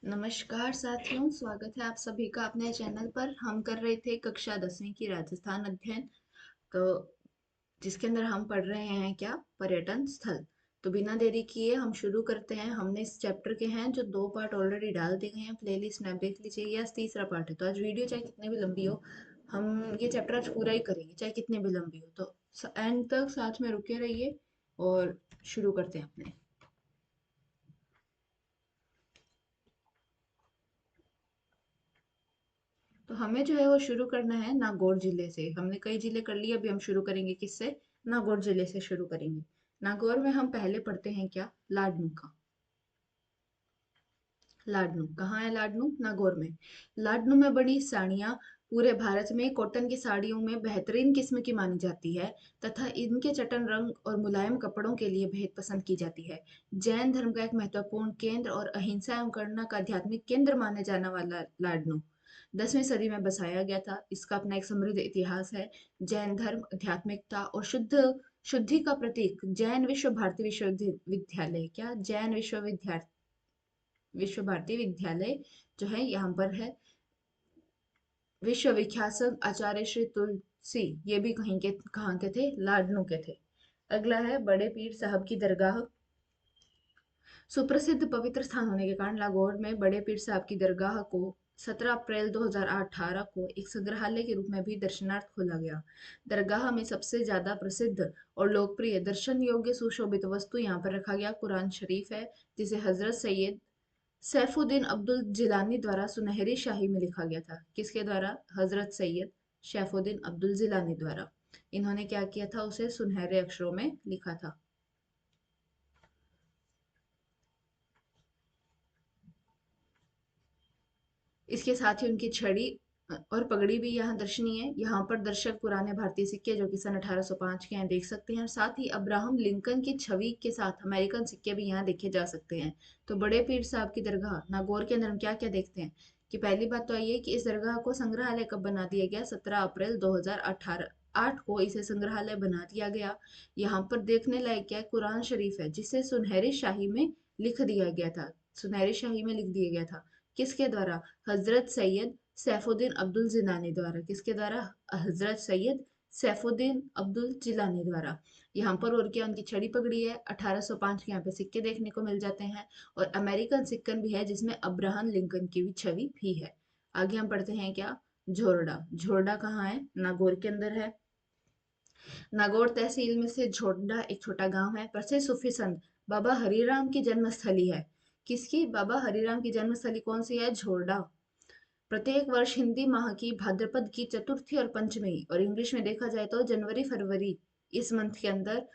नमस्कार साथियों, स्वागत है आप सभी का अपने चैनल पर। हम कर रहे थे कक्षा 10वीं की राजस्थान अध्ययन। तो जिसके अंदर हम पढ़ रहे हैं क्या, पर्यटन स्थल। तो बिना देरी किए हम शुरू करते हैं। हमने इस चैप्टर के हैं जो 2 पार्ट ऑलरेडी डाल दिए हैं प्लेलिस्ट में, आप देख लीजिए। ये आज तीसरा पार्ट है। तो आज वीडियो चाहे कितनी भी लंबी हो, हम ये चैप्टर आज पूरा ही करेंगे, चाहे कितनी भी लंबी हो। तो एंड तक साथ में रुके रहिए और शुरू करते हैं अपने। तो हमें जो है वो शुरू करना है नागौर जिले से। हमने कई जिले कर लिए, अभी हम शुरू करेंगे किससे? नागौर जिले से शुरू करेंगे। नागौर में हम पहले पढ़ते हैं क्या, लाडनू का। लाडनू कहाँ है? लाडनू नागौर में। लाडनू में बनी साड़ियाँ पूरे भारत में कॉटन की साड़ियों में बेहतरीन किस्म की मानी जाती है तथा इनके चटन रंग और मुलायम कपड़ों के लिए बेहद पसंद की जाती है। जैन धर्म का एक महत्वपूर्ण केंद्र और अहिंसा एवं करुणा का आध्यात्मिक केंद्र माने जाने वाला लाडनू 10वीं सदी में बसाया गया था। इसका अपना एक समृद्ध इतिहास है। जैन धर्म, आध्यात्मिकता और शुद्धि का प्रतीक जैन विश्व भारती विश्वविद्यालय, क्या जैन विश्व भारती विद्यालय जो है यहाँ पर है। विश्व विख्यात संत आचार्य श्री तुलसी, ये भी कहीं के, कहाँ के थे? लाडनू के थे। अगला है बड़े पीर साहब की दरगाह। सुप्रसिद्ध पवित्र स्थान होने के कारण लाहौर में बड़े पीर साहब की दरगाह को 17 अप्रैल 2018 को एक संग्रहालय के रूप में भी दर्शनार्थ खोला गया। दरगाह में सबसे ज्यादा प्रसिद्ध और लोकप्रिय दर्शन योग्य सुशोभित वस्तु यहाँ पर रखा गया कुरान शरीफ है, जिसे हजरत सैयद सैफुद्दीन अब्दुल जिलानी द्वारा सुनहरी शाही में लिखा गया था। किसके द्वारा? हजरत सैयद सैफुद्दीन अब्दुल जिलानी द्वारा। इन्होंने क्या किया था? उसे सुनहरे अक्षरों में लिखा था। इसके साथ ही उनकी छड़ी और पगड़ी भी यहाँ दर्शनीय है। यहाँ पर दर्शक पुराने भारतीय सिक्के जो कि सन 1805 के हैं देख सकते हैं, और साथ ही अब्राहम लिंकन की छवि के साथ अमेरिकन सिक्के भी यहाँ देखे जा सकते हैं। तो बड़े पीर साहब की दरगाह नागौर के अंदर हम क्या क्या देखते हैं कि पहली बात तो ये कि इस दरगाह को संग्रहालय कब बना दिया गया? 17 अप्रैल 2018 8 को इसे संग्रहालय बना दिया गया। यहाँ पर देखने लायक क्या है? कुरान शरीफ है, जिसे सुनहरी शाही में लिख दिया गया था। सुनहरी शाही में लिख दिया गया था। किसके द्वारा? हजरत सैयद सैफुद्दीन अब्दुल जिलानी द्वारा। किसके द्वारा? हजरत सैयद सैफुद्दीन अब्दुल जिलानी द्वारा। यहाँ पर और क्या, उनकी छड़ी पगड़ी है। 1805 के यहाँ पे सिक्के देखने को मिल जाते हैं, और अमेरिकन सिक्कन भी है जिसमें अब्राहम लिंकन की भी छवि भी है। आगे हम पढ़ते हैं क्या, झोरडा। झोरडा कहाँ है? नागौर के अंदर है। नागौर तहसील में से झोरडा एक छोटा गांव है। प्रसिद्ध सूफी संत बाबा हरिराम की जन्मस्थली है। किसकी? बाबा हरिराम की जन्मस्थली कौन सी है? झोरडा। प्रत्येक वर्ष हिंदी माह की भाद्रपद की चतुर्थी और पंचमी, और इंग्लिश में देखा जाए तो जनवरी फरवरी, इस मंथ के अंदर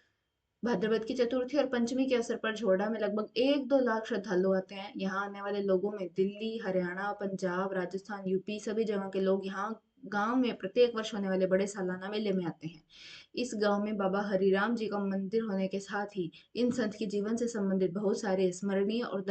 भाद्रपद की चतुर्थी और पंचमी के अवसर पर झोरडा में लगभग 1-2 लाख श्रद्धालु आते हैं। यहाँ आने वाले लोगों में दिल्ली, हरियाणा, पंजाब, राजस्थान, यूपी सभी जगह के लोग यहाँ गांव में प्रत्येक वर्ष होने वाले बड़े सालाना मेले में आते हैं। इस गांव में बाबा हरिराम जी का मंदिर होने के साथ ही इन संत के जीवन से संबंधित बहुत सारे स्मरणीय और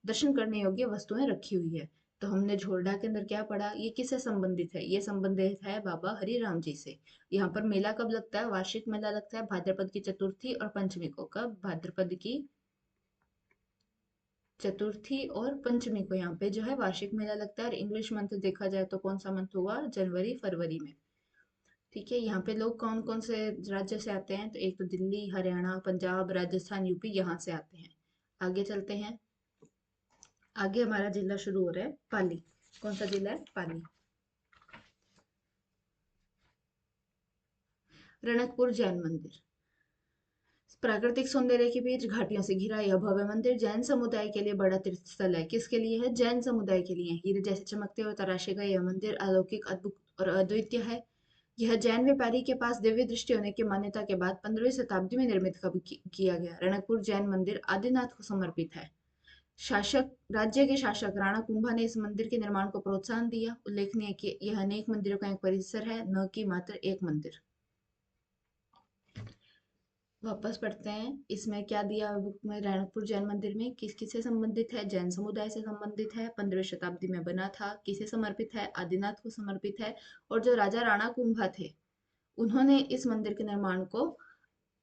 दर्शन करने योग्य वस्तुएं रखी हुई है। तो हमने झोरडा के अंदर क्या पढ़ा? ये किससे संबंधित है? ये संबंधित है बाबा हरिराम जी से। यहाँ पर मेला कब लगता है? वार्षिक मेला लगता है भाद्रपद की चतुर्थी और पंचमी को। कब? भाद्रपद की चतुर्थी और पंचमी को यहाँ पे जो है वार्षिक मेला लगता है। और इंग्लिश मंथ देखा जाए तो कौन सा मंथ हुआ? जनवरी फरवरी में। ठीक है। यहाँ पे लोग कौन कौन से राज्य से आते हैं? तो एक तो दिल्ली, हरियाणा, पंजाब, राजस्थान, यूपी, यहाँ से आते हैं। आगे चलते हैं। आगे हमारा जिला शुरू हो रहा है पाली। कौन सा जिला है? पाली। रणकपुर जैन मंदिर। प्राकृतिक सौंदर्य के बीच घाटियों से घिरा यह भव्य मंदिर जैन समुदाय के लिए बड़ा तीर्थ स्थल है। किसके लिए है? जैन समुदाय के लिए। हीरे जैसे चमकते हुए तराशे गए यह मंदिर अलौकिक, अद्भुत और अद्वितीय है। यह जैन व्यापारी के पास दिव्य दृष्टि होने की मान्यता के बाद 15वीं शताब्दी में निर्मित कब किया गया। रणकपुर जैन मंदिर आदिनाथ को समर्पित है। शासक राज्य के शासक राणा कुंभा ने इस मंदिर के निर्माण को प्रोत्साहन दिया। उल्लेखनीय है कि यह अनेक मंदिरों का एक परिसर है, न कि मात्र एक मंदिर। वापस पढ़ते हैं। इसमें क्या दिया बुक में? रणकपुर जैन मंदिर में किस किस से संबंधित है? जैन समुदाय से संबंधित है, 15वीं शताब्दी में बना था, किसे समर्पित है? आदिनाथ को समर्पित है। और जो राजा राणा कुंभा थे, उन्होंने इस मंदिर के निर्माण को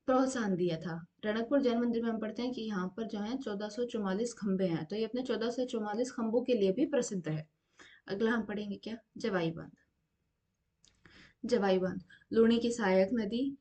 प्रोत्साहन दिया था। रणकपुर जैन मंदिर में हम पढ़ते हैं कि यहाँ पर जो है 1444 खंबे हैं, तो ये अपने 1444 खंबों के लिए भी प्रसिद्ध है। अगला हम पढ़ेंगे क्या, जवाई बांध। जवाई बांध लूणी की सहायक नदी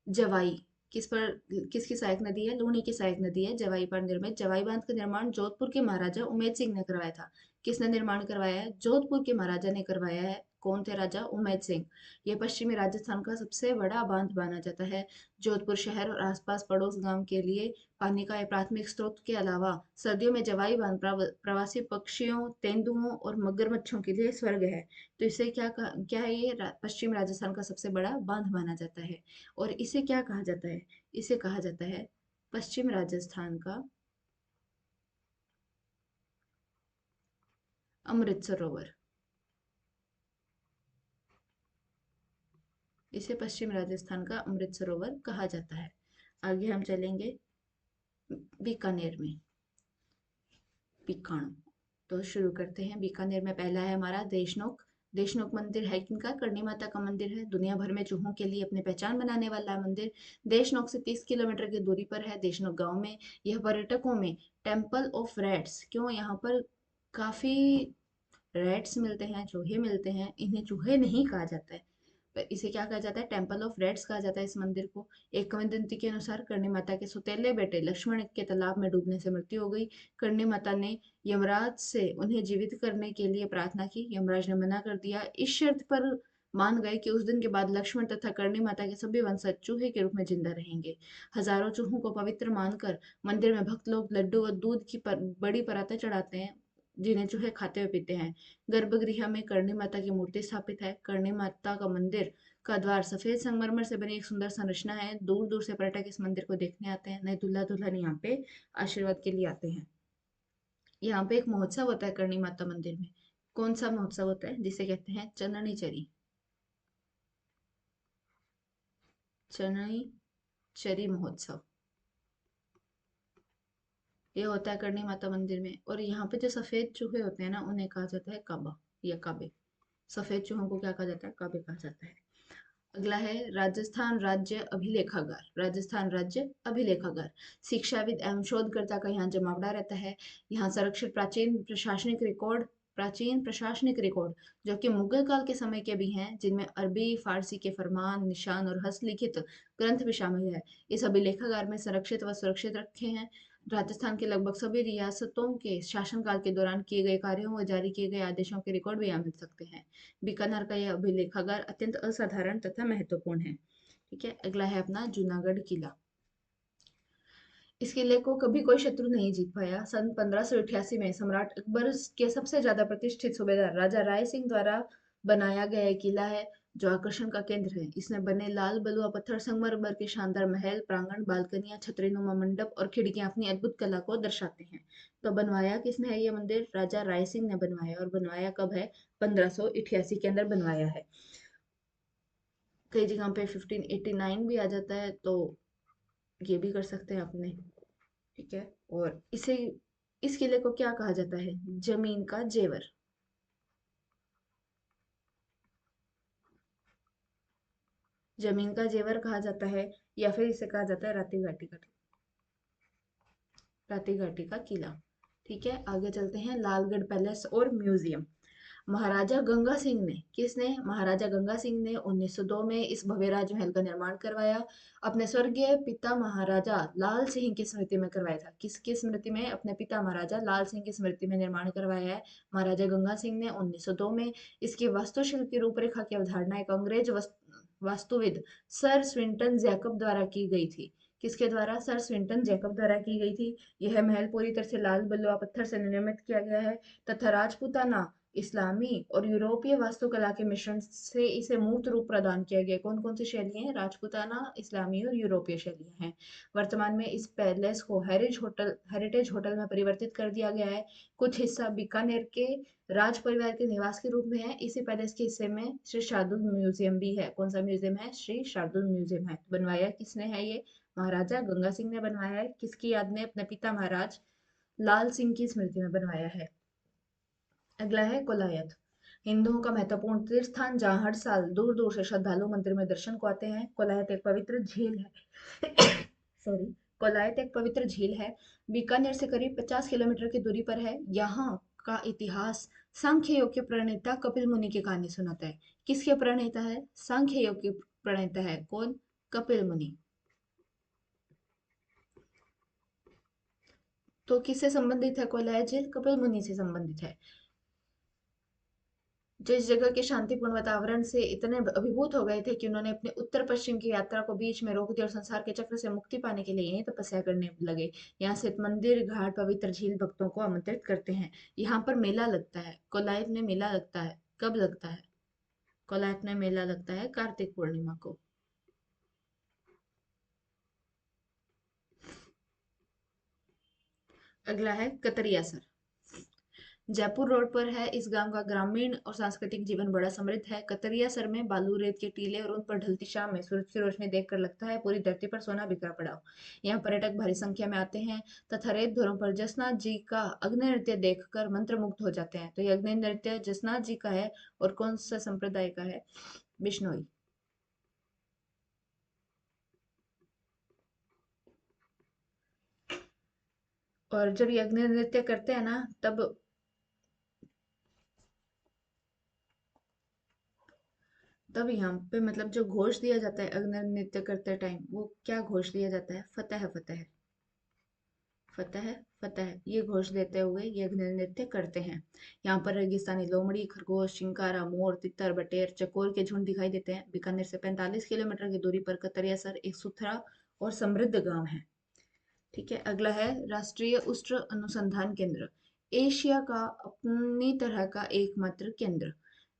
जवाई किस पर किसकी सहायक नदी है, लूणी की सहायक नदी है जवाई पर निर्मित जवाई बांध का निर्माण जोधपुर के महाराजा उमेद सिंह ने करवाया था। किसने निर्माण करवाया है, जोधपुर के महाराजा ने करवाया है। कौन थे राजा, उमेद सिंह। यह पश्चिमी राजस्थान का सबसे बड़ा बांध माना जाता है। जोधपुर शहर और आसपास पड़ोस गांव के लिए पानी का एक प्राथमिक स्रोत के अलावा सर्दियों में जवाई बांध प्रवासी पक्षियों, तेंदुओं और मगरमच्छों के लिए स्वर्ग है। तो इसे क्या है, ये पश्चिम राजस्थान का सबसे बड़ा बांध माना जाता है। और इसे क्या कहा जाता है, इसे कहा जाता है पश्चिम राजस्थान का अमृत सरोवर। इसे पश्चिम राजस्थान का अमृत सरोवर कहा जाता है। आगे हम चलेंगे बीकानेर में। बीकाणु, तो शुरू करते हैं। बीकानेर में पहला है हमारा देशनोक। देशनोक मंदिर है किनका, करणी माता का मंदिर है। दुनिया भर में चूहों के लिए अपनी पहचान बनाने वाला मंदिर देशनोक से 30 किलोमीटर की दूरी पर है, देशनोक गांव में। यह पर्यटकों में टेम्पल ऑफ रैट्स, क्यों यहाँ पर काफी रैट्स मिलते हैं, चूहे मिलते हैं, इन्हें चूहे नहीं कहा जाता है, पर इसे क्या कहा जाता है, टेम्पल ऑफ रैट्स कहा जाता है इस मंदिर को। एक किंवदंती के अनुसार करणी माता के सौतेले बेटे लक्ष्मण के तालाब में डूबने से मृत्यु हो गई। करणी माता ने यमराज से उन्हें जीवित करने के लिए प्रार्थना की, यमराज ने मना कर दिया। इस शर्त पर मान गए कि उस दिन के बाद लक्ष्मण तथा करणी माता के सभी वंशज चूहे के रूप में जिंदा रहेंगे। हजारों चूहों को पवित्र मानकर मंदिर में भक्त लोग लड्डू और दूध की बड़ी परातें चढ़ाते हैं, जिन्हें चूहे खाते हुए पीते हैं। गर्भगृह में करणी माता की मूर्ति स्थापित है। करणी माता का मंदिर का द्वार सफेद संगमरमर से बनी एक सुंदर संरचना है। दूर दूर से पर्यटक इस मंदिर को देखने आते हैं, नए दूल्हा दुल्हन यहाँ पे आशीर्वाद के लिए आते हैं। यहाँ पे एक महोत्सव होता है करणी माता मंदिर में। कौन सा महोत्सव होता है, जिसे कहते हैं चननी चरी। चननी चरी महोत्सव, ये होता है करणी माता मंदिर में। और यहाँ पे जो सफेद चूहे होते हैं ना, उन्हें कहा जाता है काबा या काबे। सफेद चूहों को क्या कहा जाता है, काबे कहा जाता है। अगला है राजस्थान राज्य अभिलेखागार। राजस्थान राज्य अभिलेखागार शिक्षाविद एवं शोधकर्ता का यहाँ जमावड़ा रहता है। यहाँ संरक्षित प्राचीन प्रशासनिक रिकॉर्ड जो कि मुगल काल के समय के भी हैं, जिनमें अरबी फारसी के फरमान, निशान और हस्तलिखित ग्रंथ भी शामिल है, इस अभिलेखागार में संरक्षित व सुरक्षित रखे हैं। राजस्थान के लगभग सभी रियासतों के शासनकाल के दौरान किए गए कार्यों व जारी किए गए आदेशों के रिकॉर्ड भी यहाँ मिल सकते हैं। बीकानेर का यह अभिलेखागार अत्यंत असाधारण तथा महत्वपूर्ण है। ठीक है, अगला है अपना जूनागढ़ किला। इस किले को कभी कोई शत्रु नहीं जीत पाया। सन 1588 में सम्राट अकबर के सबसे ज्यादा प्रतिष्ठित सूबेदार राजा राय सिंह द्वारा बनाया गया एक किला है, जो आकर्षण का केंद्र है। इसमें बने लाल बलुआ पत्थर संगमरमर के शानदार महल, प्रांगण, बालकनियां, छतरीनुमा मंडप और खिड़कियां अपनी अद्भुत कला को दर्शाते हैं। तो बनवाया किसने है ये मंदिर, राजा राय सिंह ने बनवाया। और बनवाया कब है, 1588 के अंदर बनवाया है। कई जगह पे 1589 भी आ जाता है, तो ये भी कर सकते हैं अपने। ठीक है, और इसे इस किले को क्या कहा जाता है, जमीन का जेवर। जमीन का जेवर कहा जाता है, या फिर इसे कहा जाता है राती घाटी का किला। ठीक है, आगे चलते हैं लालगढ़ पैलेस और म्यूजियम। महाराजा गंगा सिंह ने, किसने, महाराजा गंगा सिंह ने 1902 में इस भव्य राजमहल का निर्माण करवाया। अपने स्वर्गीय पिता महाराजा लाल सिंह की स्मृति में करवाया था। किसकी स्मृति में, अपने पिता महाराजा लाल सिंह की स्मृति में निर्माण करवाया है महाराजा गंगा सिंह ने 1902 में। इसकी वास्तुशिल्प की रूपरेखा की अवधारणा एक अंग्रेज वास्तुविद सर स्विंटन जैकब द्वारा की गई थी। किसके द्वारा, सर स्विंटन जैकब द्वारा की गई थी। यह महल पूरी तरह से लाल बलुआ पत्थर से निर्मित किया गया है तथा राजपूताना, इस्लामी और यूरोपीय वास्तुकला के मिश्रण से इसे मूर्त रूप प्रदान किया गया। कौन कौन सी शैलियां हैं, राजपूताना, इस्लामी और यूरोपीय शैलियां हैं। वर्तमान में इस पैलेस को हेरिटेज होटल में परिवर्तित कर दिया गया है। कुछ हिस्सा बीकानेर के राज परिवार के निवास के रूप में है। इसी पैलेस के हिस्से में श्री शार्दुल म्यूजियम भी है। कौन सा म्यूजियम है, श्री शार्दुल म्यूजियम है। बनवाया किसने है ये, महाराजा गंगा सिंह ने बनवाया है। किसकी याद में, अपने पिता महाराज लाल सिंह की स्मृति में बनवाया है। अगला है कोलायत। हिंदुओं का महत्वपूर्ण तीर्थ स्थान जहाँ हर साल दूर दूर से श्रद्धालु मंदिर में दर्शन को आते हैं। कोलायत एक पवित्र झील है। सॉरी। कोलायत एक पवित्र झील है। बीकानेर से करीब 50 किलोमीटर की दूरी पर है। यहाँ का इतिहास सांख्य योग के प्रणेता कपिल मुनि की कहानी सुनाता है। किसके प्रणेता है? सांख्य योग के प्रणेता है कौन? कपिल मुनि। तो किससे संबंधित है कोलायत झील? कपिल मुनि से संबंधित है। जिस जगह के शांतिपूर्ण वातावरण से इतने अभिभूत हो गए थे कि उन्होंने अपने उत्तर पश्चिम की यात्रा को बीच में रोक दिया और संसार के चक्र से मुक्ति पाने के लिए यहीं तपस्या करने लगे। यहाँ स्थित मंदिर, घाट, पवित्र झील भक्तों को आमंत्रित करते हैं। यहाँ पर मेला लगता है। कोलायत में मेला लगता है। कब लगता है? कोलायत में मेला लगता है कार्तिक पूर्णिमा को। अगला है कतरियासर। जयपुर रोड पर है। इस गांव का ग्रामीण और सांस्कृतिक जीवन बड़ा समृद्ध है। कतरियासर में बालू, रेत के टीले और उन पर ढलती शाम में सूरज की रोशनी देखकर लगता है पूरी धरती पर सोना बिखरा पड़ा हो। यहाँ पर्यटक भारी संख्या में आते हैं तथा रेत धुरों पर जसनाथ जी का अग्नि नृत्य देखकर मंत्रमुग्ध हो जाते हैं। तो ये अग्नि नृत्य जसनाथ जी का है और कौन सा संप्रदाय का है? बिश्नोई। और जब ये अग्नि नृत्य करते हैं ना, तब यहाँ पे मतलब जो घोष दिया जाता है अग्नि नृत्य करते टाइम, वो क्या घोष दिया जाता है? फतेह फतेह। फतेह फतेह, ये घोष देते हुए ये अग्नि नृत्य करते हैं। यहाँ पर रेगिस्तानी लोमड़ी, खरगोश, चिंकारा, मोर, तितर, बटेर, चकोर के झुंड दिखाई देते हैं। बीकानेर से 45 किलोमीटर की दूरी पर कतरियासर एक सुथरा और समृद्ध गांव है। ठीक है। अगला है राष्ट्रीय उष्ण अनुसंधान केंद्र। एशिया का अपनी तरह का एकमात्र केंद्र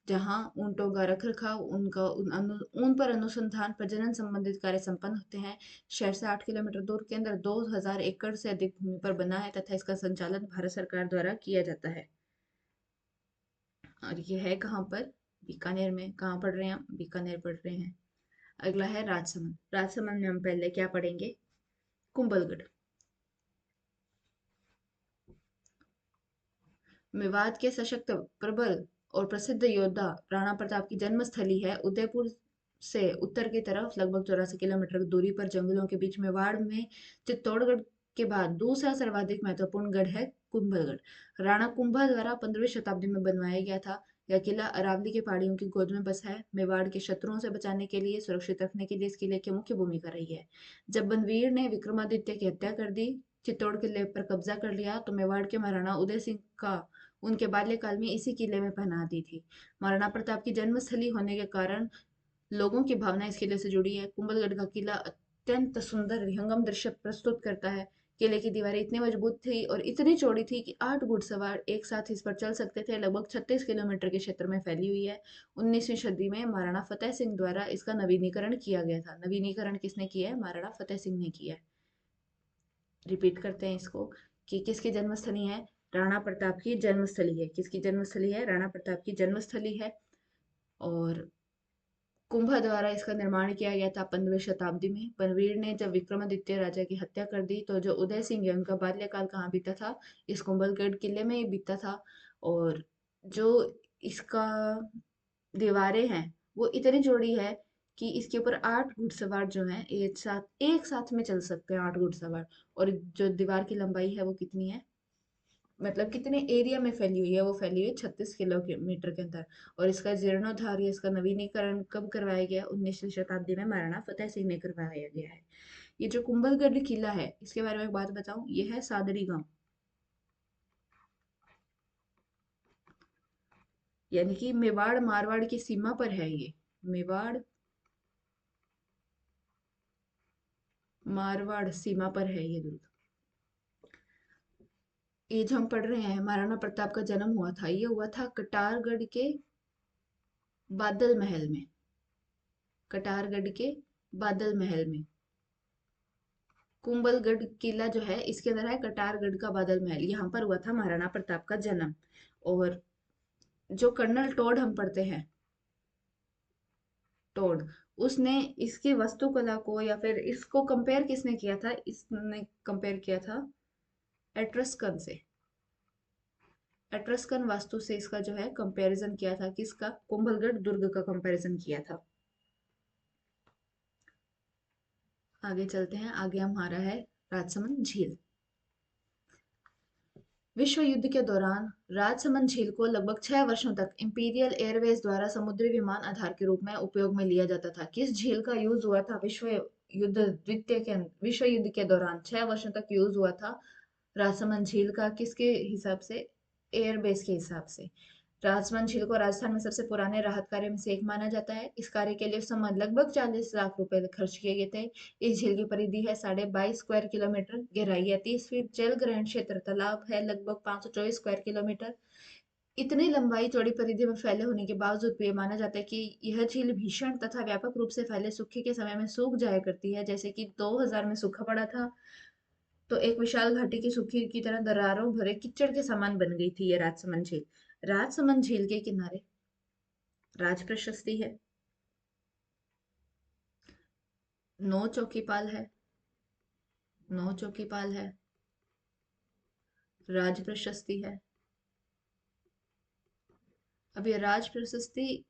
जहां ऊंटों का रखरखाव, ऊन पर अनुसंधान, प्रजनन संबंधित कार्य संपन्न होते हैं। शहर से 8 किलोमीटर दूर केंद्र 2000 एकड़ से अधिक भूमि पर बना है तथा इसका संचालन भारत सरकार द्वारा किया जाता है। और ये है कहाँ पर? बीकानेर में। कहाँ पढ़ रहे हैं हम? बीकानेर पढ़ रहे हैं। अगला है राजसमंद। राजसमंद में हम पहले क्या पढ़ेंगे? कुंभलगढ़। मेवात के सशक्त, प्रबल और प्रसिद्ध योद्धा राणा प्रताप की जन्मस्थली है। उदयपुर से उत्तर की तरफ लगभग 84 किलोमीटर की दूरी पर जंगलों के बीच मेवाड़ में चित्तौड़गढ़ के बाद दूसरा सर्वाधिक महत्वपूर्ण गढ़ है कुंभलगढ़। राणा कुंभा द्वारा 15वीं शताब्दी में बनवाया गया था। यह किला अरावली के पहाड़ियों की गोद में बसा है। मेवाड़ के शत्रुओं से बचाने के लिए, सुरक्षित रखने के लिए इस किले की मुख्य भूमिका रही है। जब बनवीर ने विक्रमादित्य की हत्या कर दी, चित्तौड़ किले पर कब्जा कर लिया, तो मेवाड़ के महाराणा उदय सिंह का उनके बाल्यकाल में इसी किले में पनाह दी थी। महाराणा प्रताप की जन्मस्थली होने के कारण लोगों की भावना इस किले से जुड़ी है। कुंभलगढ़ का किला अत्यंत सुंदर विहंगम दृश्य प्रस्तुत करता है। किले की दीवारें इतनी मजबूत थी और इतनी चौड़ी थी कि 8 घुड़सवार एक साथ इस पर चल सकते थे। लगभग 36 किलोमीटर के क्षेत्र में फैली हुई है। 19वीं सदी में महाराणा फतेह सिंह द्वारा इसका नवीनीकरण किया गया था। नवीनीकरण किसने किया है? महाराणा फतेह सिंह ने किया है। रिपीट करते हैं इसको कि किसकी जन्मस्थली है? राणा प्रताप की जन्मस्थली है। किसकी जन्मस्थली है? राणा प्रताप की जन्मस्थली है। और कुंभा द्वारा इसका निर्माण किया गया था 15वीं शताब्दी में। बनवीर ने जब विक्रमादित्य राजा की हत्या कर दी, तो जो उदय सिंह है उनका बाल्यकाल कहाँ बीता था? इस कुंभलगढ़ किले में ही बीता था। और जो इसका दीवारें हैं वो इतनी चौड़ी है कि इसके ऊपर 8 घुड़सवार जो हैं एक साथ में चल सकते हैं, 8 घुड़सवार। और जो दीवार की लंबाई है वो कितनी है? मतलब कितने एरिया में फैली हुई है? वो फैली हुई है 36 किलोमीटर के अंदर। और इसका जीर्णोद्धार या इसका नवीनीकरण कब करवाया गया? 19वीं शताब्दी में महाराणा फतेह सिंह ने करवाया गया है। ये जो कुंभलगढ़ किला है, इसके बारे में एक बात बताऊं, ये है सादड़ी गांव, यानी कि मेवाड़ मारवाड़ की सीमा पर है ये। मेवाड़ मारवाड़ सीमा पर है ये दुर्ग। ये जो हम पढ़ रहे हैं, महाराणा प्रताप का जन्म हुआ था, ये हुआ था कटारगढ़ के बादल महल में। कटारगढ़ के बादल महल में। कुंभलगढ़ किला जो है इसके अंदर है कटारगढ़ का बादल महल। यहाँ पर हुआ था महाराणा प्रताप का जन्म। और जो कर्नल टोड हम पढ़ते हैं, टोड, उसने इसकी वास्तुकला को या फिर इसको कंपेयर किसने किया था? इसने कंपेयर किया था एट्रस्कन से। एट्रस्कन वास्तु से इसका जो है कंपैरिजन किया था, किसका? कुंभलगढ़ दुर्ग का कंपैरिजन किया था। आगे चलते हैं, आगे हमारा है राजसमंद झील। विश्व युद्ध के दौरान राजसमंद झील को लगभग 6 वर्षों तक इंपीरियल एयरवेज द्वारा समुद्री विमान आधार के रूप में उपयोग में लिया जाता था। किस झील का यूज हुआ था विश्व युद्ध के दौरान 6 वर्षों तक यूज हुआ था राजसमंद झील का? किसके हिसाब से? एयरबेस के हिसाब से। राजसमंद झील को राजस्थान में सबसे पुराने राहत कार्यों में से एक माना जाता है। इस कार्य के लिए उस समय लगभग 40 लाख रुपए खर्च किए गए थे। इस झील की परिधि है 22.5 स्क्वायर किलोमीटर, गहराई है 30 फीट, जल ग्रहण क्षेत्र तालाब है लगभग 524 स्क्वायर किलोमीटर। इतनी लंबाई चौड़ी परिधि में फैले होने के बावजूद भी ये माना जाता है कि यह झील भीषण तथा व्यापक रूप से फैले सूखे के समय में सूख जाया करती है। जैसे कि 2000 में सूखा पड़ा था, तो एक विशाल घाटी की सूखी की तरह दरारों भरे कीचड़ के समान बन गई थी ये राजसमंद झील। राजसमंद झील के किनारे राज प्रशस्ति है, 9 चौकीपाल है, 9 चौकीपाल है, राज प्रशस्ति है। अब ये राज प्रशस्ति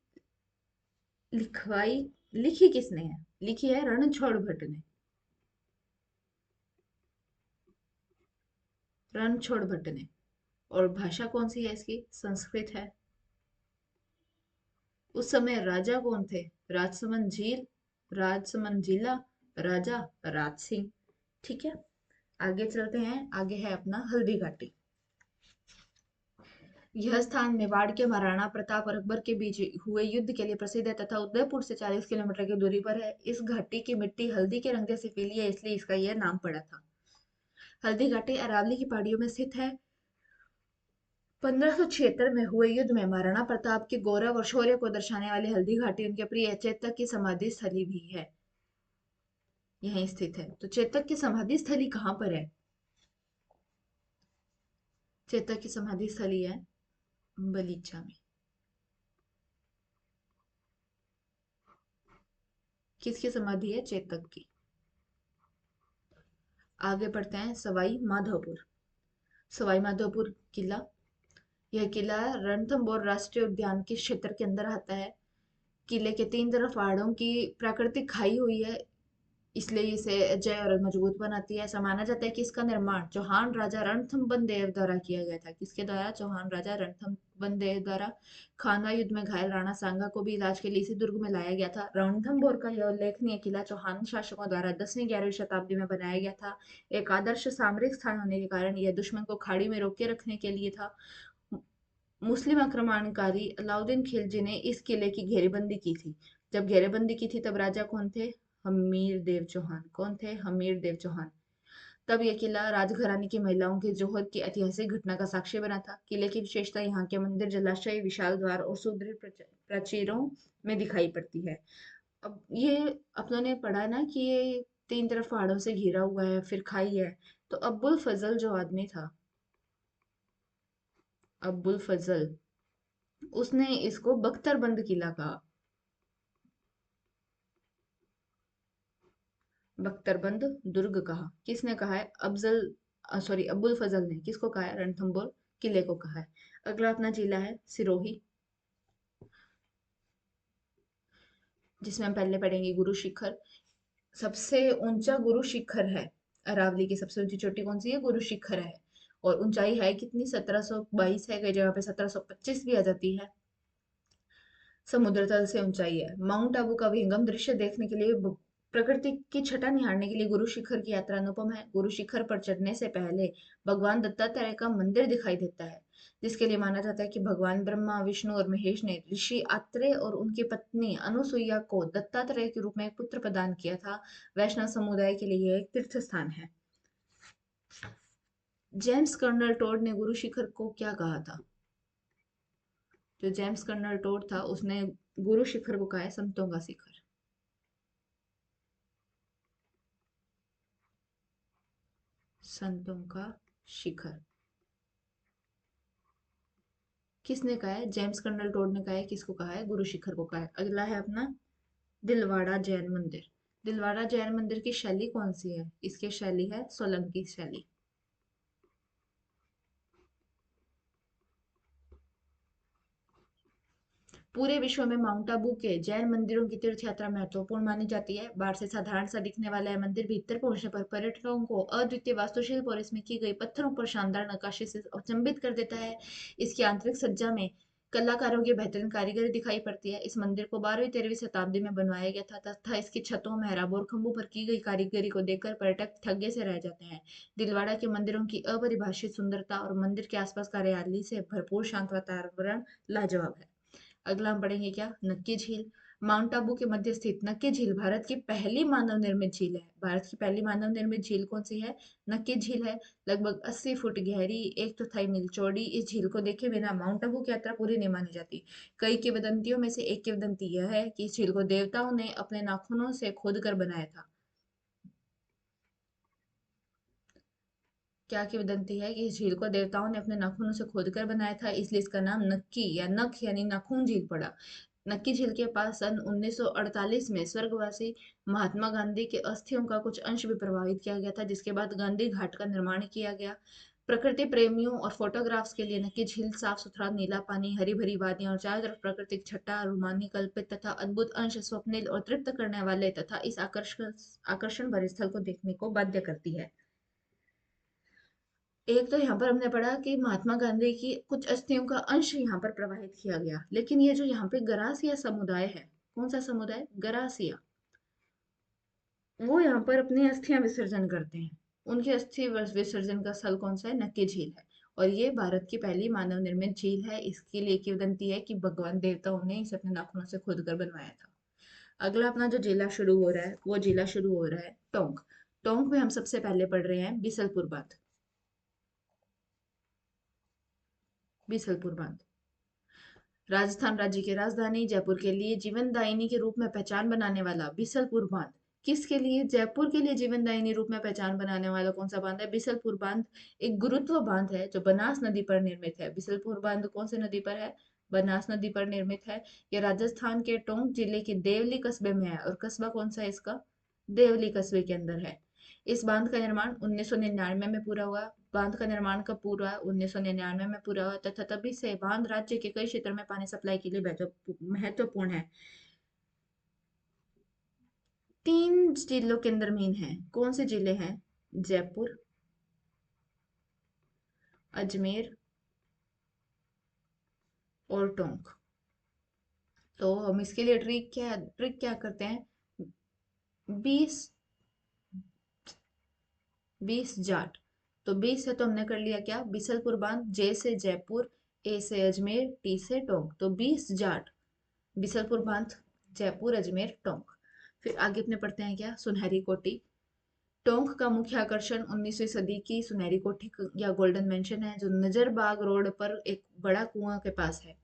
लिखवाई लिखी किसने है? लिखी है रणछोड़ भट्ट ने। रणछोड़ भट्ट ने। और भाषा कौन सी है इसकी? संस्कृत है। उस समय राजा कौन थे? राजसमंद झील, राजसमंद जिला, राजा राज सिंह। ठीक है, आगे चलते हैं, आगे है अपना हल्दी घाटी। यह स्थान मेवाड़ के महाराणा प्रताप और अकबर के बीच हुए युद्ध के लिए प्रसिद्ध है तथा उदयपुर से 40 किलोमीटर की दूरी पर है। इस घाटी की मिट्टी हल्दी के रंग से पीली है, इसलिए इसका यह नाम पड़ा था। हल्दी घाटी अरावली की पहाड़ियों में स्थित है। 1576 में हुए युद्ध में महाराणा प्रताप के गौरव और शौर्य को दर्शाने वाली हल्दी घाटी उनके प्रिय चेतक की समाधि स्थली भी है, यहीं स्थित है। तो चेतक की समाधि स्थली कहाँ पर है? चेतक की समाधि स्थली है बलीचा में। किसकी समाधि है? चेतक की। आगे बढ़ते हैं, सवाई माधोपुर। सवाई माधोपुर किला, यह किला रणथंभौर राष्ट्रीय उद्यान के क्षेत्र के अंदर आता है। किले के तीन तरफ पहाड़ों की प्राकृतिक खाई हुई है, इसलिए इसे अजय और मजबूत बनाती है। ऐसा माना जाता है कि इसका निर्माण चौहान राजा रणथंभन देव द्वारा किया गया था। किसके द्वारा? चौहान राजा रणथंभन देव द्वारा। खानवा युद्ध में घायल राणा सांगा को भी इलाज के लिए इसी दुर्ग में लाया गया था। रणथंभौर का यह उल्लेखनीय किला चौहान शासकों द्वारा 10वीं-11वीं शताब्दी में बनाया गया था। एक आदर्श सामरिक स्थान होने के कारण यह दुश्मन को खाड़ी में रोके रखने के लिए था। मुस्लिम आक्रमणकारी अलाउद्दीन खिलजी ने इस किले की घेरेबंदी की थी। जब घेरेबंदी की थी तब राजा कौन थे? हमीर देव चौहान। कौन थे? हमीर देव चौहान। तब यह किला राजघराने की महिलाओं के जोहर की ऐतिहासिक घटना का साक्ष्य बना था। किले की विशेषता यहाँ के मंदिर, जलाशय, विशाल द्वार और सुदृढ़ प्राचीरों में दिखाई पड़ती है। अब ये अपनों ने पढ़ा ना कि ये तीन तरफ पहाड़ों से घिरा हुआ है, फिर खाई है। तो अब्बुल फजल जो आदमी था, अब्बुल फजल, उसने इसको बख्तरबंद किला कहा। बख्तरबंद दुर्ग कहा। किसने कहा है? सॉरी, अब्बुल फजल ने। किसको कहा है? रणथंभौर किले को कहा है। अगला अपना जिला है सिरोही, जिसमें हम पहले पढ़ेंगे गुरु शिखर। सबसे ऊंचा गुरु शिखर है, अरावली की सबसे ऊंची चोटी कौन सी है? गुरु शिखर है। और ऊंचाई है कितनी? 1722 है, कई जगह पे 1725 भी आ जाती है। समुद्र तल से ऊंचाई है। माउंट आबू का विहंगम दृश्य देखने के लिए, प्रकृति की छटा निहारने के लिए गुरु शिखर की यात्रा अनुपम है। गुरु शिखर पर चढ़ने से पहले भगवान दत्तात्रेय का मंदिर दिखाई देता है, जिसके लिए माना जाता है कि भगवान ब्रह्मा, विष्णु और महेश ने ऋषि आत्रेय और उनकी पत्नी अनुसुईया को दत्तात्रेय के रूप में एक पुत्र प्रदान किया था। वैष्णव समुदाय के लिए यह एक तीर्थ स्थान है। जेम्स कर्नल टोड ने गुरु शिखर को क्या कहा था? जो जेम्स कर्नल टोड था, उसने गुरु शिखर को कहा है संतों का शिखर। संतों का शिखर किसने कहा है? जेम्स कर्नल टोड ने कहा है। किसको कहा है? गुरु शिखर को कहा है। अगला है अपना दिलवाड़ा जैन मंदिर। दिलवाड़ा जैन मंदिर की शैली कौन सी है? इसकी शैली है सोलंकी शैली। पूरे विश्व में माउंट आबू के जैन मंदिरों की तीर्थ यात्रा महत्वपूर्ण मानी जाती है। बाहर से साधारण सा दिखने वाला यह मंदिर भीतर पहुंचने पर पर्यटकों को अद्वितीय वास्तुशिल्प और इसमें की गई पत्थरों पर शानदार नक्काशी से अचंभित कर देता है। इसकी आंतरिक सज्जा में कलाकारों की बेहतरीन कारीगरी दिखाई पड़ती है। इस मंदिर को 12वीं-13वीं शताब्दी में बनवाया गया था तथा इसकी छतों, मेहराब और खंभों पर की गई कारीगरी को देखकर पर्यटक थके से रह जाते हैं। दिलवाड़ा के मंदिरों की अपरिभाषित सुंदरता और मंदिर के आसपास का हरियाली से भरपूर शांत वातावरण लाजवाब है। अगला हम पढ़ेंगे क्या, नक्की झील। माउंट आबू के मध्य स्थित नक्की झील भारत की पहली मानव निर्मित झील है। भारत की पहली मानव निर्मित झील कौन सी है? नक्की झील है। लगभग 80 फुट गहरी, 1 चौथाई मील चौड़ी इस झील को देखे बिना माउंट आबू की यात्रा पूरी नहीं मानी जाती। कई किंवदंतियों में से एक किंवदंती यह है कि इस झील को देवताओं ने अपने नाखूनों से खोद कर बनाया था। क्या किंवदंती है कि इस झील को देवताओं ने अपने नाखूनों से खोदकर बनाया था, इसलिए इसका नाम नक्की या नख यानी नाखून झील पड़ा। नक्की झील के पास सन 1948 में स्वर्गवासी महात्मा गांधी के अस्थियों का कुछ अंश भी प्रवाहित किया गया था, जिसके बाद गांधी घाट का निर्माण किया गया। प्रकृति प्रेमियों और फोटोग्राफ्स के लिए नक्की झील साफ सुथरा नीला पानी, हरी भरी वादियां और चारों तरफ प्राकृतिक छटा, रूमानी कल्पित तथा अद्भुत अंश स्वप्निल और तृप्त करने वाले तथा इस आकर्षण भरे स्थल को देखने को बाध्य करती है। एक तो यहाँ पर हमने पढ़ा कि महात्मा गांधी की कुछ अस्थियों का अंश यहाँ पर प्रवाहित किया गया, लेकिन ये जो यहाँ पे गरासिया समुदाय है, कौन सा समुदाय? गरासिया, वो यहाँ पर अपनी अस्थियां विसर्जन करते हैं। उनकी अस्थि विसर्जन का स्थल कौन सा है? नक्की झील है। और ये भारत की पहली मानव निर्मित झील है। इसके लिए किंवदंती है कि भगवान देवताओं ने इसे अपने नाखूनों से खोद कर बनवाया था। अगला अपना जो जिला शुरू हो रहा है, वो जिला शुरू हो रहा है टोंक। टोंक में हम सबसे पहले पढ़ रहे हैं बिसलपुर बांध। बिसलपुर बांध राजस्थान राज्य की राजधानी जयपुर के लिए जीवनदायिनी के रूप में पहचान बनाने वाला बिसलपुर बांध। किसके लिए? जयपुर के लिए जीवनदायिनी रूप में पहचान बनाने वाला कौन सा बांध है? बिसलपुर बांध एक गुरुत्व बांध है जो बनास नदी पर निर्मित है। बिसलपुर बांध कौन सी नदी पर है? बनास नदी पर निर्मित है। यह राजस्थान के टोंक जिले के देवली कस्बे में है, और कस्बा कौन सा है इसका? देवली कस्बे के अंदर है। इस बांध का निर्माण 1999 में पूरा हुआ। बांध का निर्माण कब पूरा हुआ? 1999 में पूरा हुआ तथा तभी से बांध राज्य के कई क्षेत्रों में पानी सप्लाई के लिए महत्वपूर्ण है। 3 जिलों के अंदर मेन है। कौन से जिले हैं? जयपुर, अजमेर और टोंक। तो हम इसके लिए ट्रिक क्या करते हैं? 20 20 जाट। तो 20 है तो हमने कर लिया क्या? बिसलपुर बांध, जे से जयपुर, ए से अजमेर, टी से टोंक, तो 20 जाट। बिसलपुर बांध, जयपुर, अजमेर, टोंक। फिर आगे अपने पढ़ते हैं क्या? सुनहरी कोठी। टोंक का मुख्य आकर्षण 19वीं सदी की सुनहरी कोठी या गोल्डन मेंशन है, जो नजरबाग रोड पर एक बड़ा कुआं के पास है।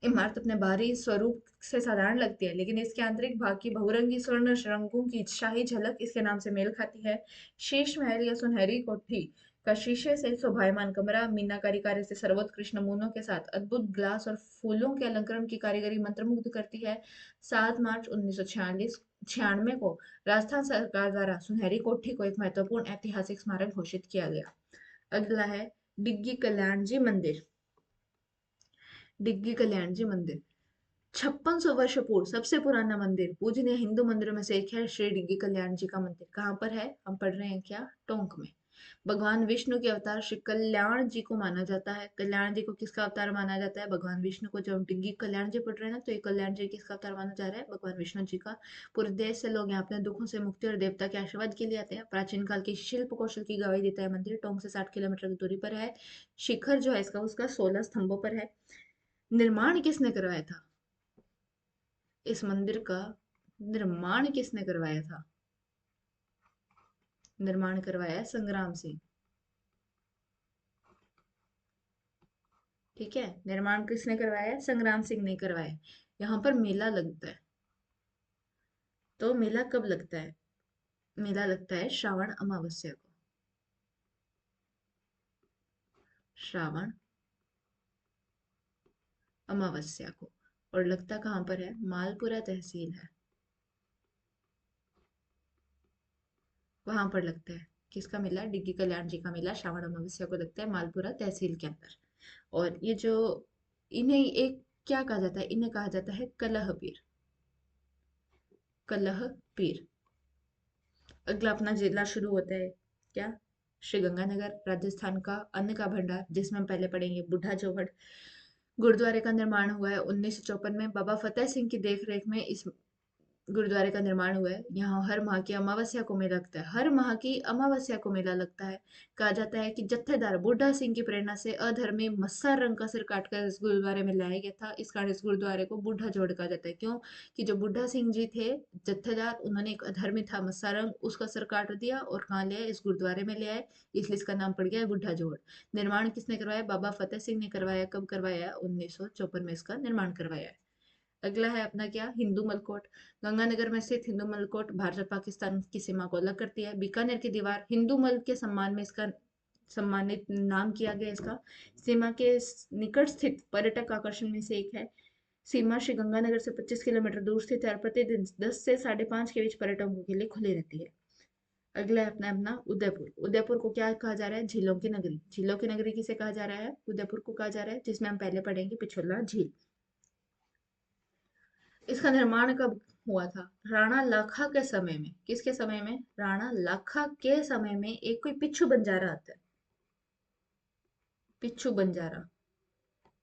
इमारत अपने बाहरी स्वरूप से साधारण लगती है, लेकिन इसके आंतरिक भाग की बहुरंगी स्वर्ण रंगों की शाही झलक इसके नाम से मेल खाती है। शीश महल या सुनहरी कोठी का शीशे से शोभायमान कमरा मीनाकारी कार्य से सर्वोत्कृष्ट नमूनों के साथ अद्भुत ग्लास और फूलों के अलंकरण की कारीगरी मंत्रमुग्ध करती है। 7 मार्च 1996 को राजस्थान सरकार द्वारा सुनहरी कोठी को एक महत्वपूर्ण ऐतिहासिक स्मारक घोषित किया गया। अगला है डिग्गी कल्याण जी मंदिर। डिग्गी कल्याण जी मंदिर 5600 वर्ष पूर्व सबसे पुराना मंदिर, पूजनीय हिंदू मंदिरों में से एक है। श्री डिग्गी कल्याण जी का मंदिर कहाँ पर है? हम पढ़ रहे हैं क्या? टोंक में। भगवान विष्णु के अवतार श्री कल्याण जी को माना जाता है। कल्याण जी को किसका अवतार माना जाता है? भगवान विष्णु को। जब हम डिग्गी कल्याण जी पढ़ रहे हैं ना, तो ये कल्याण जी किसका अवतार माना जा रहा है? भगवान विष्णु जी का। पूरे देश से लोग यहाँ अपने दुखों से मुक्ति और देवता के आशीर्वाद के लिए आते हैं। प्राचीन काल की शिल्प कौशल की गवाही देता है मंदिर। टोंक से 60 किलोमीटर की दूरी पर है। शिखर जो है इसका, उसका 16 स्तंभों पर है। निर्माण किसने करवाया था? इस मंदिर का निर्माण किसने करवाया था? निर्माण करवाया संग्राम सिंह। ठीक है, निर्माण किसने करवाया? संग्राम सिंह ने करवाया। यहाँ पर मेला लगता है। तो मेला कब लगता है? मेला लगता है श्रावण अमावस्या को। श्रावण अमावस्या को। और लगता कहाँ पर है? मालपुरा तहसील है, वहां पर लगता है। किसका मेला? डिग्गी कल्याण जी का मेला श्रावण अमावस्या को लगता है मालपुरा तहसील के अंदर। और ये जो इन्हें एक क्या कहा जाता है? इन्हें कहा जाता है कलह पीर। कलह पीर। अगला अपना जिला शुरू होता है क्या? श्री गंगानगर, राजस्थान का अन्न का भंडार, जिसमें हम पहले पढ़ेंगे बुढ़ा जोहड़। गुरुद्वारे का निर्माण हुआ है 1954 में, बाबा फतेह सिंह की देखरेख में इस गुरुद्वारे का निर्माण हुआ है। यहाँ हर माह की अमावस्या को मेला लगता है, हर माह की अमावस्या को मेला लगता है। कहा जाता है कि जत्थेदार बुड्ढा सिंह की प्रेरणा से अधर्मी मस्सा रंग का सिर काटकर इस गुरुद्वारे में लाया गया था। इस कारण इस गुरुद्वारे को बुढ़ा जोड़ कहा जाता है। क्यों? कि जो बुड्ढा सिंह जी थे जत्थेदार, उन्होंने एक अधर्मी था मस्सा रंग, उसका सिर काट दिया और कहाँ ले आए? इस गुरुद्वारे में ले आए, इसलिए इसका नाम पड़ गया है बुढ़ा जोड़। निर्माण किसने करवाया? बाबा फतेह सिंह ने करवाया। कब करवाया? 1954 में इसका निर्माण करवाया है। अगला है अपना क्या? हिंदू मलकोट। गंगानगर में स्थित हिंदू मलकोट भारत पाकिस्तान की सीमा को अलग करती है। बीकानेर की दीवार हिंदू मल के सम्मान में इसका सम्मानित नाम किया गया इसका। सीमा के निकट स्थित पर्यटक आकर्षण में से एक है। सीमा श्री गंगानगर से 25 किलोमीटर दूर स्थित है और प्रतिदिन 10 से 5:30 के बीच पर्यटकों के लिए खुली रहती है। अगला है अपना अपना उदयपुर। उदयपुर को क्या कहा जा रहा है? झीलों की नगरी। झीलों की नगरी किसे कहा जा रहा है? उदयपुर को कहा जा रहा है, जिसमें हम पहले पढ़ेंगे पिछोला झील। इसका निर्माण कब हुआ था? राणा लाखा के समय में। किसके समय में? राणा लाखा के समय में। एक कोई पिच्छू बंजारा आता है, पिच्छू बंजारा।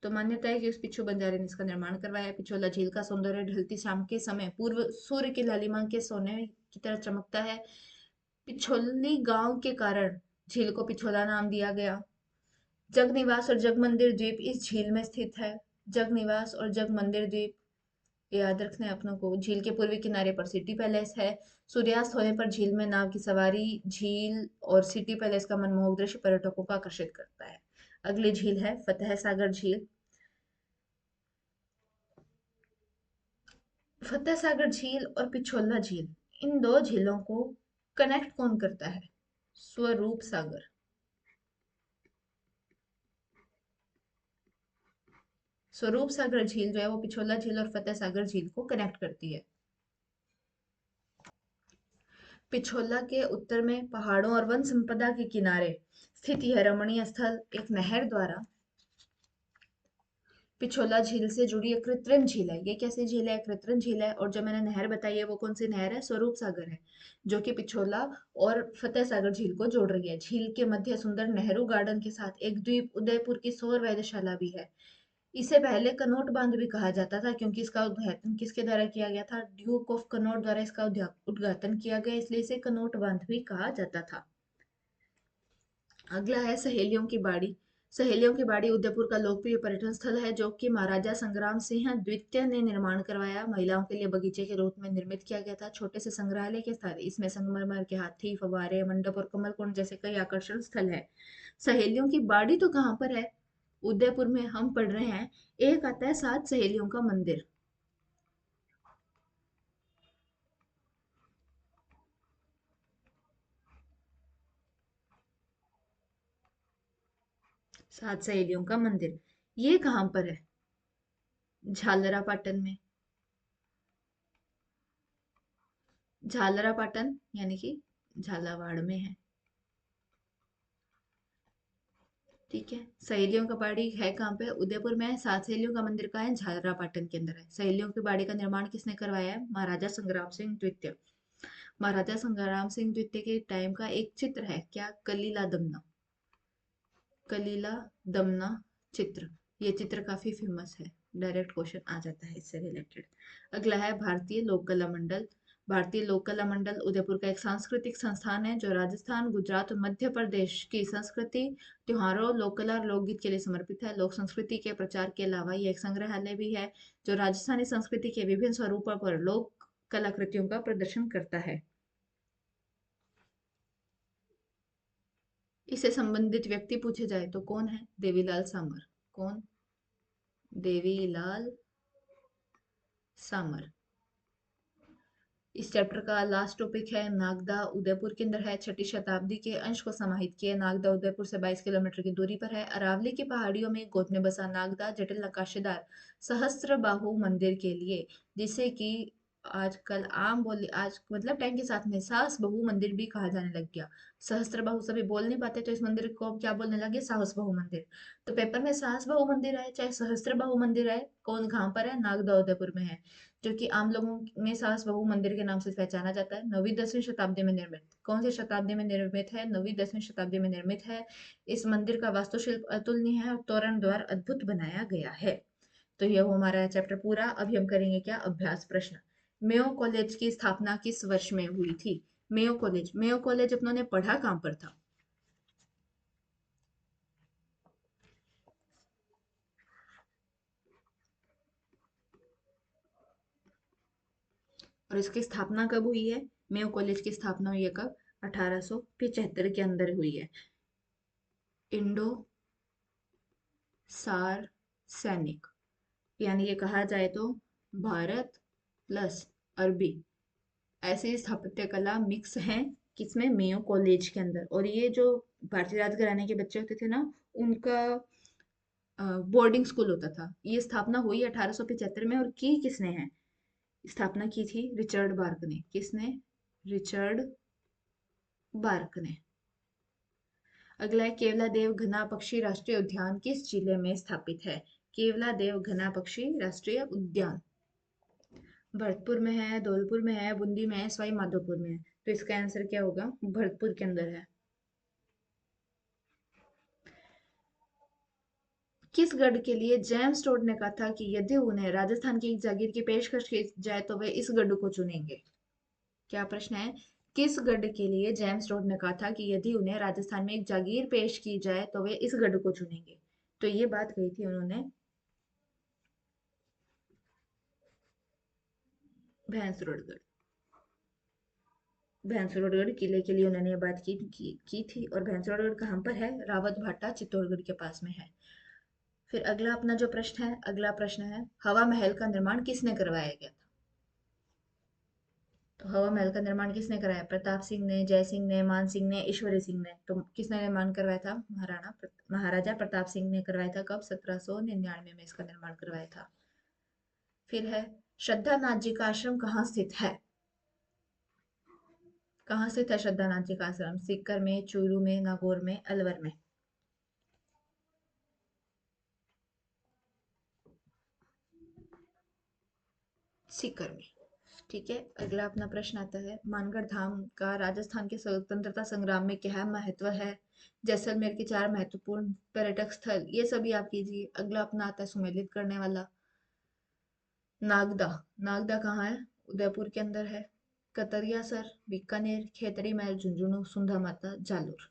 तो मान्यता है कि उस पिच्छू बंजारे ने इसका निर्माण करवाया है। पिछोला झील का सौंदर्य ढलती शाम के समय पूर्व सूर्य की लालिमा के सोने की तरह चमकता है। पिछोली गांव के कारण झील को पिछोला नाम दिया गया। जगनिवास और जगमंदिर द्वीप इस झील में स्थित है। जगनिवास और जगमंदिर द्वीप याद रखना है अपनों को। झील के पूर्वी किनारे पर सिटी पैलेस है। सूर्यास्त होने पर झील में नाव की सवारी, झील और सिटी पैलेस का मनमोहक दृश्य पर्यटकों को आकर्षित करता है। अगली झील है फतेह सागर झील। फतेह सागर झील और पिछोला झील, इन दो झीलों को कनेक्ट कौन करता है? स्वरूप सागर। स्वरूप सागर झील जो है वो पिछोला झील और फतेह सागर झील को कनेक्ट करती है। पिछोला के उत्तर में पहाड़ों और वन संपदा के किनारे स्थित यह रमणीय स्थल एक नहर द्वारा पिछोला झील से जुड़ी एक कृत्रिम झील है। ये कैसी झील है? कृत्रिम झील है। और जो मैंने नहर बताई है वो कौन सी नहर है? स्वरूप सागर है, जो कि पिछोला और फतेह सागर झील को जोड़ रही है। झील के मध्य सुंदर नेहरू गार्डन के साथ एक द्वीप उदयपुर की सौर वेधशाला भी है। इसे पहले कनोट बांध भी कहा जाता था, क्योंकि इसका उद्घाटन किसके द्वारा किया गया था? ड्यूक ऑफ कनौट द्वारा इसका उद्घाटन किया गया, इसलिए इसे कनोट बांध भी कहा जाता था। अगला है सहेलियों की बाड़ी। सहेलियों की बाड़ी उदयपुर का लोकप्रिय पर्यटन स्थल है, जो कि महाराजा संग्राम सिंह द्वितीय ने निर्माण करवाया। महिलाओं के लिए बगीचे के रूप में निर्मित किया गया था, छोटे से संग्रहालय के साथ इसमें संगमरमर के हाथी, फव्वारे, मंडप और कमल कुंड जैसे कई आकर्षण स्थल है। सहेलियों की बाड़ी तो कहाँ पर है? उदयपुर में हम पढ़ रहे हैं। एक आता है सात सहेलियों का मंदिर। सात सहेलियों का मंदिर, ये कहाँ पर है? झालरा पाटन में। झालरा पाटन यानी कि झालावाड़ में है। ठीक है। सहेलियों का बाड़ी है कहाँ पे? उदयपुर में है। सात सहेलियों का मंदिर कहाँ है? झालरा पाटन के अंदर है। सहेलियों की बाड़ी का निर्माण किसने करवाया है? महाराजा संग्राम सिंह द्वितीय। महाराजा संग्राम सिंह द्वितीय के टाइम का एक चित्र है क्या? कलीला दमना। कलीला दमना चित्र। ये चित्र काफी फेमस है, डायरेक्ट क्वेश्चन आ जाता है इससे रिलेटेड। अगला है भारतीय लोक कला मंडल। भारतीय लोक कला मंडल उदयपुर का एक सांस्कृतिक संस्थान है, जो राजस्थान, गुजरात और मध्य प्रदेश की संस्कृति, त्योहारों, लोक कला और लोकगीत के लिए समर्पित है। लोक संस्कृति के प्रचार के अलावा ये एक संग्रहालय भी है, जो राजस्थानी संस्कृति के विभिन्न स्वरूपों पर लोक कलाकृतियों का प्रदर्शन करता है। इससे संबंधित व्यक्ति पूछे जाए तो कौन है? देवीलाल सामर। कौन? देवीलाल सामर। इस चैप्टर का लास्ट टॉपिक है नागदा। उदयपुर के अंदर है। छठी शताब्दी के अंश को समाहित किया। नागदा उदयपुर से 22 किलोमीटर की दूरी पर है। अरावली की पहाड़ियों में गोद में बसा नागदा जटिल नक्काशीदार सहस्त्र बाहु मंदिर के लिए, जिसे कि आजकल आम बोली आज मतलब टाइम के साथ में सास बहू मंदिर भी कहा जाने लग गया। सहस्त्र बहू सभी बोल नहीं पाते तो इस मंदिर को अब क्या बोलने लगे, साहस बहू मंदिर। तो पेपर में सास बहू मंदिर आए चाहे सहस्त्र बहू मंदिर आए, कौन कहाँ पर है, नागदा उदयपुर में है। जो कि आम लोगों में सास बहू मंदिर के नाम से पहचाना जाता है। 9वीं 10वीं शताब्दी में निर्मित, कौन सी शताब्दी में निर्मित है, 9वीं 10वीं शताब्दी में निर्मित है। इस मंदिर का वास्तुशिल्प अतुलनीय है और तोरण द्वार अद्भुत बनाया गया है। तो ये वो हमारा चैप्टर पूरा। अभी हम करेंगे क्या, अभ्यास प्रश्न। मेयो कॉलेज की स्थापना किस वर्ष में हुई थी? मेयो कॉलेज अपनों ने पढ़ा कहाँ पर था? और इसकी स्थापना कब हुई है? मेयो कॉलेज की स्थापना हुई है कब? 1875 के अंदर हुई है। इंडो सार सैनिक, यानी ये कहा जाए तो भारत प्लस अरबी, ऐसे स्थापत्य कला मिक्स हैं किसमें, मेयो कॉलेज के अंदर। और ये जो भारतीय राजघराने के बच्चे होते थे ना, उनका बोर्डिंग स्कूल होता था। ये स्थापना हुई 1875 में, और की किसने है, स्थापना की थी रिचर्ड बार्क ने। किसने? रिचर्ड बार्क ने। अगला है, केवला देव घना पक्षी राष्ट्रीय उद्यान किस जिले में स्थापित है? केवला देव घना पक्षी राष्ट्रीय उद्यान भरतपुर में है, धौलपुर में है, बूंदी में है, सवाई माधोपुर में है। तो इसका आंसर क्या होगा? भरतपुर के अंदर है। किस गढ़ के लिए जेम्स टोड ने कहा था कि यदि उन्हें राजस्थान की एक जागीर की पेशकश की जाए तो वे इस गढ़ को चुनेंगे? क्या प्रश्न है? किस गढ़ के लिए जेम्स टोड ने कहा था कि यदि उन्हें राजस्थान में एक जागीर पेश की जाए तो वे इस गढ़ को चुनेंगे? तो ये बात कही थी उन्होंने भैंसरोडगढ़। भैंसरोडगढ़ किले के लिए उन्होंने ये बात की थी। और भैंसरोडगढ़ कहाँ पर है? रावत भाटा चित्तौड़गढ़ के पास में है। फिर अगला अपना जो प्रश्न है, अगला प्रश्न है, हवा महल का निर्माण किसने करवाया गया था? तो हवा महल का निर्माण किसने कराया? प्रताप सिंह ने, जय सिंह ने, मान सिंह ने, ईश्वरी सिंह ने। तो किसने निर्माण करवाया था? महाराजा प्रताप सिंह ने करवाया था। कब? 1799 में इसका निर्माण करवाया था। फिर है, श्रद्धा नाथ जी का आश्रम कहाँ स्थित है? कहाँ स्थित है श्रद्धा नाथ जी का आश्रम? सीकर में, चूरू में, नागौर में, अलवर में? सीकर में। ठीक है। अगला अपना प्रश्न आता है, मानगढ़ धाम का राजस्थान के स्वतंत्रता संग्राम में क्या महत्व है? जैसलमेर के 4 महत्वपूर्ण पर्यटक स्थल, ये सभी आप कीजिए। अगला अपना आता है सुमेलित करने वाला, नागदा। नागदा कहाँ है? उदयपुर के अंदर है। कतरिया सर, बीकानेर, खेतड़ी महल, झुंझुनू, सुंधा माता, जालोर।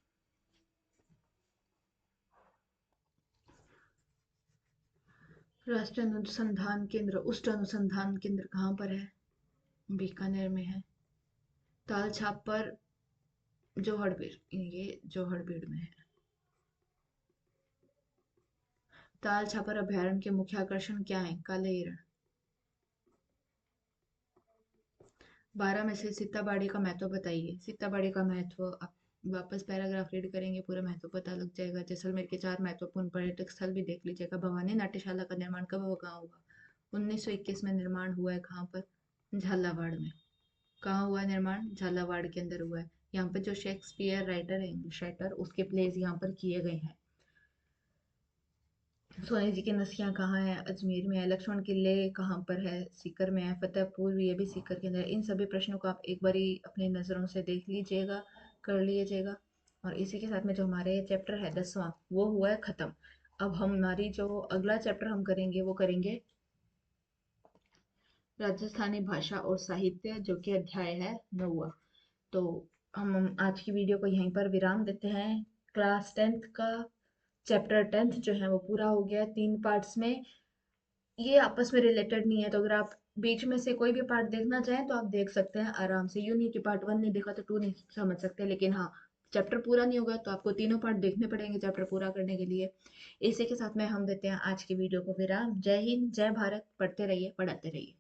राष्ट्रीय अनुसंधान केंद्र, उष्ट अनुसंधान केंद्र कहाँ पर है? बीकानेर में है। ताल छाप पर जोहड़बीड़, ये जोहड़बीड़ में है। ताल छापर अभयारण्य के मुख्य आकर्षण क्या है? काले हिरण। 12 में से सीताबाड़ी का महत्व बताइए। सीताबाड़ी का महत्व आप वापस पैराग्राफ रीड करेंगे, पूरा महत्व पता लग जाएगा। जैसलमेर के 4 महत्वपूर्ण पर्यटक स्थल भी देख लीजिएगा। भवानी नाट्यशाला का निर्माण कब हुआ, कहाँ हुआ? 1921 में निर्माण हुआ है। कहाँ पर? झालावाड़ में। कहाँ हुआ निर्माण? झालावाड़ के अंदर हुआ है। यहाँ पर जो शेक्सपियर राइटर है, इंग्लिश राइटर, उसके प्लेज यहाँ पर किए गए हैं। सोने जी की नसियां कहाँ है? अजमेर में है। लक्ष्मण किले कहाँ पर है? सीकर में है। फतेहपुर ये भी सीकर के अंदर है। इन सभी प्रश्नों को आप एक बारी अपनी नज़रों से देख लीजिएगा, कर लीजिएगा। और इसी के साथ में जो हमारे चैप्टर है 10वां, वो हुआ है खत्म। अब हमारी जो अगला चैप्टर हम करेंगे वो करेंगे राजस्थानी भाषा और साहित्य, जो कि अध्याय है 9वां। तो हम आज की वीडियो को यहीं पर विराम देते हैं। क्लास 10th का चैप्टर 10th जो है वो पूरा हो गया है 3 पार्ट्स में। ये आपस में रिलेटेड नहीं है, तो अगर आप बीच में से कोई भी पार्ट देखना चाहें तो आप देख सकते हैं आराम से। यूँ नहीं कि पार्ट 1 नहीं देखा तो 2 नहीं समझ सकते, लेकिन हाँ, चैप्टर पूरा नहीं होगा तो आपको तीनों पार्ट देखने पड़ेंगे चैप्टर पूरा करने के लिए। इसी के साथ में हम देते हैं आज की वीडियो को विराम। जय हिंद, जय भारत। पढ़ते रहिए, पढ़ाते रहिए।